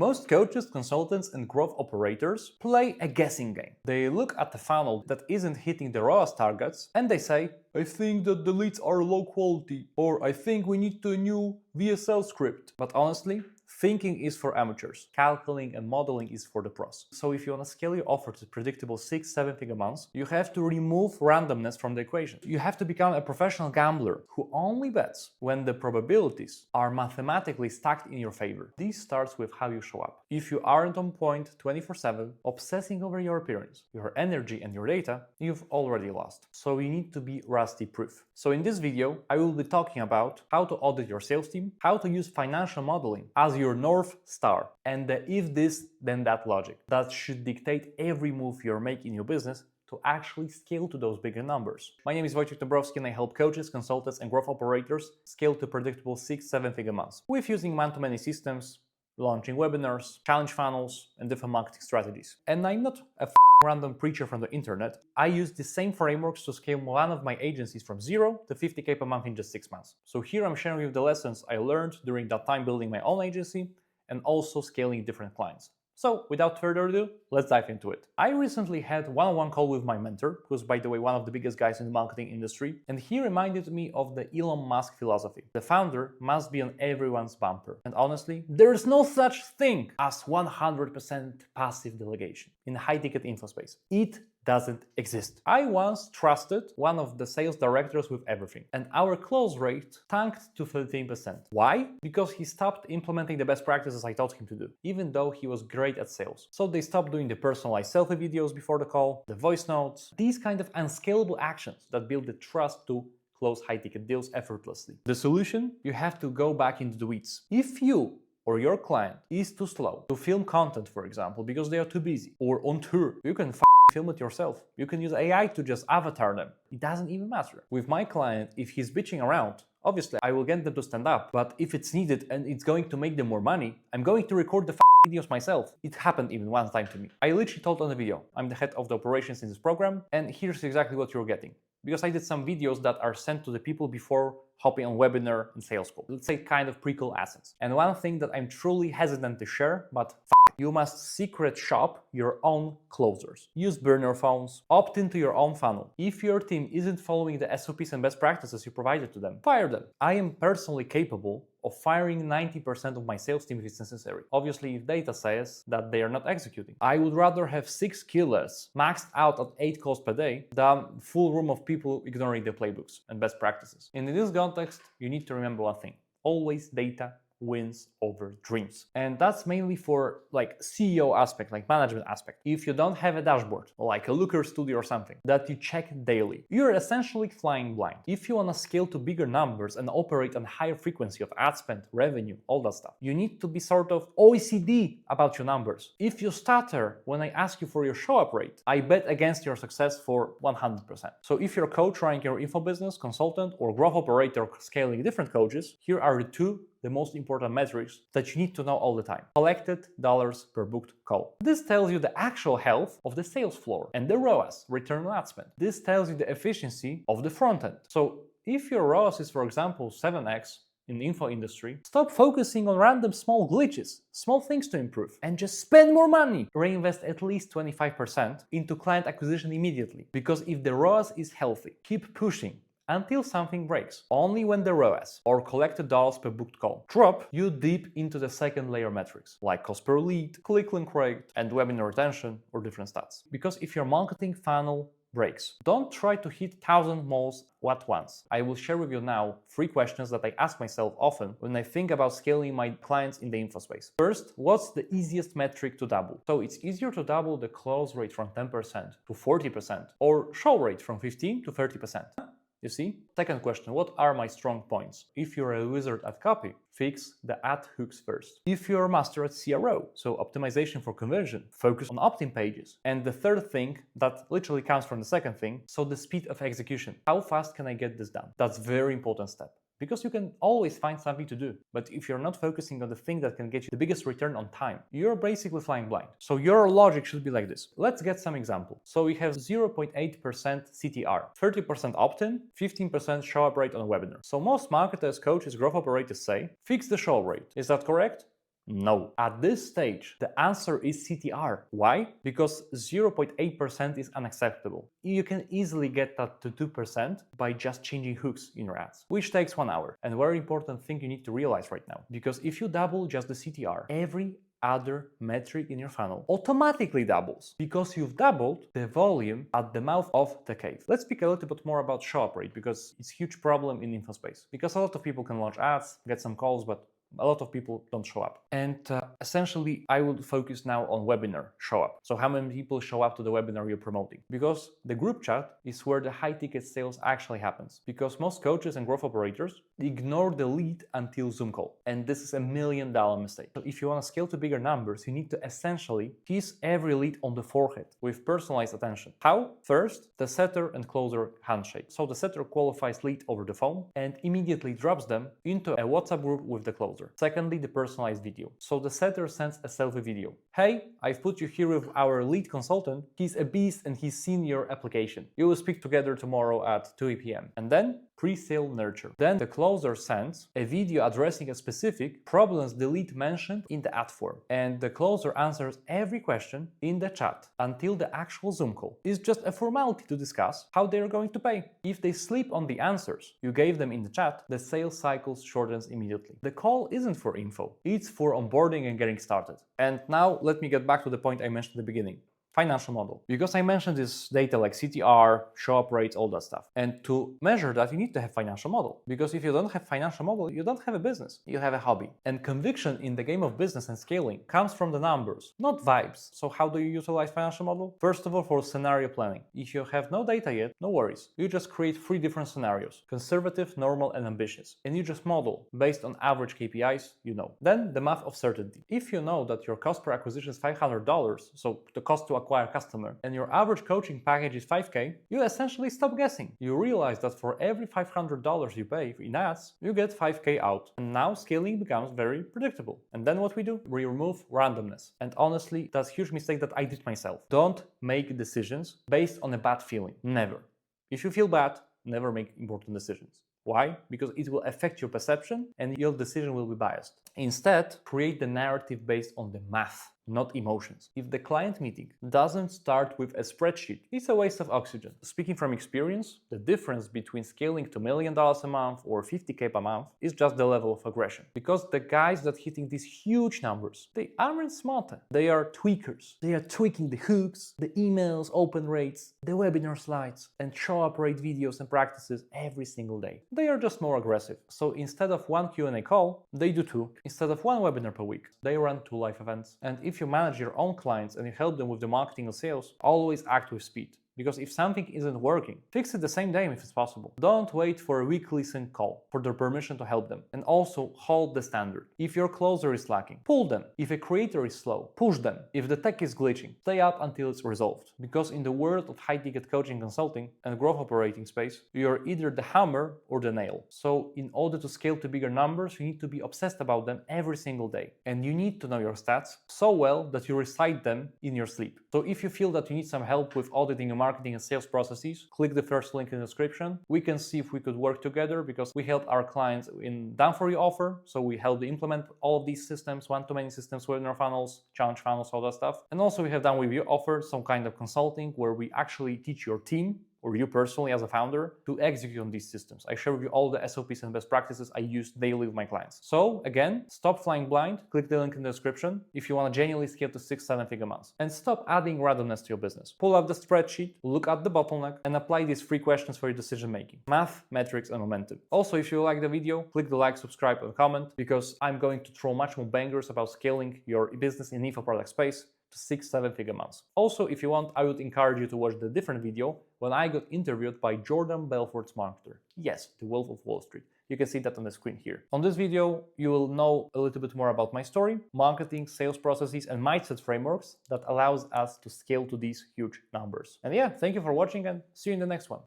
Most coaches, consultants, and growth operators play a guessing game. They look at the funnel that isn't hitting the ROAS targets and they say, I think that the leads are low quality, or I think we need a new VSL script. But honestly, thinking is for amateurs. Calculating and modeling is for the pros. So if you want to scale your offer to predictable 6-7 figure months, you have to remove randomness from the equation. You have to become a professional gambler who only bets when the probabilities are mathematically stacked in your favor. This starts with how you show up. If you aren't on point 24/7, obsessing over your appearance, your energy and your data, you've already lost. So you need to be rusty proof. So in this video, I will be talking about how to audit your sales team, how to use financial modeling as your North Star, and the if this, then that logic that should dictate every move you make in your business to actually scale to those bigger numbers. My name is Wojciech Dąbrowski and I help coaches, consultants, and growth operators scale to predictable 6-7 figure months with using one-to-many systems, launching webinars, challenge funnels, and different marketing strategies. And I'm not a random preacher from the internet. I use the same frameworks to scale one of my agencies from 0 to 50K per month in just 6 months. So here I'm sharing with you the lessons I learned during that time building my own agency and also scaling different clients. So without further ado, let's dive into it. I recently had a one-on-one call with my mentor, who's by the way one of the biggest guys in the marketing industry, and he reminded me of the Elon Musk philosophy. The founder must be on everyone's bumper. And honestly, there's no such thing as 100% passive delegation in high-ticket info space. It doesn't exist. I once trusted one of the sales directors with everything, and our close rate tanked to 13%. Why? Because he stopped implementing the best practices I taught him to do, even though he was great at sales. So they stopped doing the personalized selfie videos before the call, the voice notes, these kind of unscalable actions that build the trust to close high-ticket deals effortlessly. The solution? You have to go back into the weeds. If you or your client is too slow to film content, for example, because they are too busy or on tour, you can film it yourself. You can use AI to just avatar them. It doesn't even matter. With my client, if he's bitching around, obviously I will get them to stand up, but if it's needed and it's going to make them more money, I'm going to record the videos myself. It happened even one time to me. I literally told on the video, I'm the head of the operations in this program, and here's exactly what you're getting. Because I did some videos that are sent to the people before hopping on webinar and sales call. Let's say kind of pre-call assets. And one thing that I'm truly hesitant to share, but you must secret shop your own closers. Use burner phones, opt into your own funnel. If your team isn't following the SOPs and best practices you provided to them, fire them. I am personally capable of firing 90% of my sales team if it's necessary. Obviously, if data says that they are not executing. I would rather have 6 killers maxed out at 8 calls per day than full room of people ignoring the playbooks and best practices. And in this context, you need to remember one thing. Always data wins over dreams. And that's mainly for like CEO aspect, like management aspect. If you don't have a dashboard, like a Looker Studio or something, that you check daily, you're essentially flying blind. If you want to scale to bigger numbers and operate on higher frequency of ad spend, revenue, all that stuff, you need to be sort of OECD about your numbers. If you stutter when I ask you for your show-up rate, I bet against your success for 100%. So if you're a coach running your info business, consultant, or growth operator scaling different coaches, here are the most important metrics that you need to know all the time. Collected dollars per booked call. This tells you the actual health of the sales floor, and the ROAS, return on ad spend. This tells you the efficiency of the front end. So if your ROAS is, for example, 7x in the info industry, stop focusing on random small glitches, small things to improve, and just spend more money. Reinvest at least 25% into client acquisition immediately. Because if the ROAS is healthy, keep pushing until something breaks. Only when the ROAS, or collected dollars per booked call, drop, you dip into the second layer metrics, like cost per lead, click-link rate, and webinar retention, or different stats. Because if your marketing funnel breaks, don't try to hit 1,000 moles at once. I will share with you now 3 questions that I ask myself often when I think about scaling my clients in the info space. First, what's the easiest metric to double? So it's easier to double the close rate from 10% to 40%, or show rate from 15 to 30%. You see? Second question, what are my strong points? If you're a wizard at copy, fix the ad hooks first. If you're a master at CRO, so optimization for conversion, focus on opt-in pages. And the third thing that literally comes from the second thing, so the speed of execution. How fast can I get this done? That's a very important step. Because you can always find something to do. But if you're not focusing on the thing that can get you the biggest return on time, you're basically flying blind. So your logic should be like this. Let's get some example. So we have 0.8% CTR, 30% opt-in, 15% show-up rate on a webinar. So most marketers, coaches, growth operators say, fix the show rate. Is that correct? No. At this stage, the answer is CTR. Why? Because 0.8% is unacceptable. You can easily get that to 2% by just changing hooks in your ads, which takes 1 hour. And very important thing you need to realize right now, because if you double just the CTR, every other metric in your funnel automatically doubles because you've doubled the volume at the mouth of the cave. Let's speak a little bit more about show up rate, because it's a huge problem in info space. Because a lot of people can launch ads, get some calls, but a lot of people don't show up. And essentially, I will focus now on webinar show up. So how many people show up to the webinar you're promoting? Because the group chat is where the high ticket sales actually happens. Because most coaches and growth operators ignore the lead until Zoom call. And this is $1 million mistake. So if you want to scale to bigger numbers, you need to essentially kiss every lead on the forehead with personalized attention. How? First, the setter and closer handshake. So the setter qualifies lead over the phone and immediately drops them into a WhatsApp group with the closer. Secondly, the personalized video. So the setter sends a selfie video. Hey, I've put you here with our lead consultant. He's a beast and he's seen your application. You will speak together tomorrow at 2 p.m. And then pre-sale nurture. Then the closer sends a video addressing a specific problems the lead mentioned in the ad form. And the closer answers every question in the chat until the actual Zoom call. It's just a formality to discuss how they're going to pay. If they sleep on the answers you gave them in the chat, the sales cycle shortens immediately. The call isn't for info, it's for onboarding and getting started. And now let me get back to the point I mentioned at the beginning. Financial model. Because I mentioned this data like CTR, show up rates, all that stuff. And to measure that, you need to have financial model. Because if you don't have financial model, you don't have a business, you have a hobby. And conviction in the game of business and scaling comes from the numbers, not vibes. So how do you utilize financial model? First of all, for scenario planning. If you have no data yet, no worries. You just create 3 different scenarios: conservative, normal, and ambitious. And you just model based on average KPIs you know. Then the math of certainty. If you know that your cost per acquisition is $500, so the cost to acquire a customer, and your average coaching package is $5K, you essentially stop guessing. You realize that for every $500 you pay in ads, you get $5K out. And now scaling becomes very predictable. And then what we do? We remove randomness. And honestly, that's a huge mistake that I did myself. Don't make decisions based on a bad feeling. Never. If you feel bad, never make important decisions. Why? Because it will affect your perception and your decision will be biased. Instead, create the narrative based on the math, not emotions. If the client meeting doesn't start with a spreadsheet, it's a waste of oxygen. Speaking from experience, the difference between scaling to $1 million a month or 50K per month is just the level of aggression. Because the guys that hitting these huge numbers, they aren't smarter. They are tweakers. They are tweaking the hooks, the emails, open rates, the webinar slides, and show up rate videos and practices every single day. They are just more aggressive. So instead of 1 Q&A call, they do 2. Instead of 1 webinar per week, they run 2 live events. And if you manage your own clients and you help them with the marketing and sales, always act with speed. Because if something isn't working, fix it the same day if it's possible. Don't wait for a weekly sync call for their permission to help them. And also hold the standard. If your closer is lacking, pull them. If a creator is slow, push them. If the tech is glitching, stay up until it's resolved. Because in the world of high-ticket coaching, consulting, and growth operating space, you're either the hammer or the nail. So in order to scale to bigger numbers, you need to be obsessed about them every single day. And you need to know your stats so well that you recite them in your sleep. So if you feel that you need some help with auditing your marketing and sales processes, click the first link in the description. We can see if we could work together, because we help our clients in done for you offer. So we help them implement all of these systems, one-to-many systems, webinar funnels, challenge funnels, all that stuff. And also we have done with you offer some kind of consulting where we actually teach your team, or you personally as a founder, to execute on these systems. I share with you all the SOPs and best practices I use daily with my clients. So again, stop flying blind, click the link in the description if you want to genuinely scale to 6-7 figure months. And stop adding randomness to your business. Pull up the spreadsheet, look at the bottleneck, and apply these 3 questions for your decision making: math, metrics, and momentum. Also, if you like the video, click the like, subscribe, and comment, because I'm going to throw much more bangers about scaling your business in info product space to 6-7 figure months. Also, if you want, I would encourage you to watch the different video when I got interviewed by Jordan Belfort's marketer. Yes, the Wolf of Wall Street. You can see that on the screen here. On this video, you will know a little bit more about my story, marketing, sales processes, and mindset frameworks that allows us to scale to these huge numbers. And yeah, thank you for watching and see you in the next one.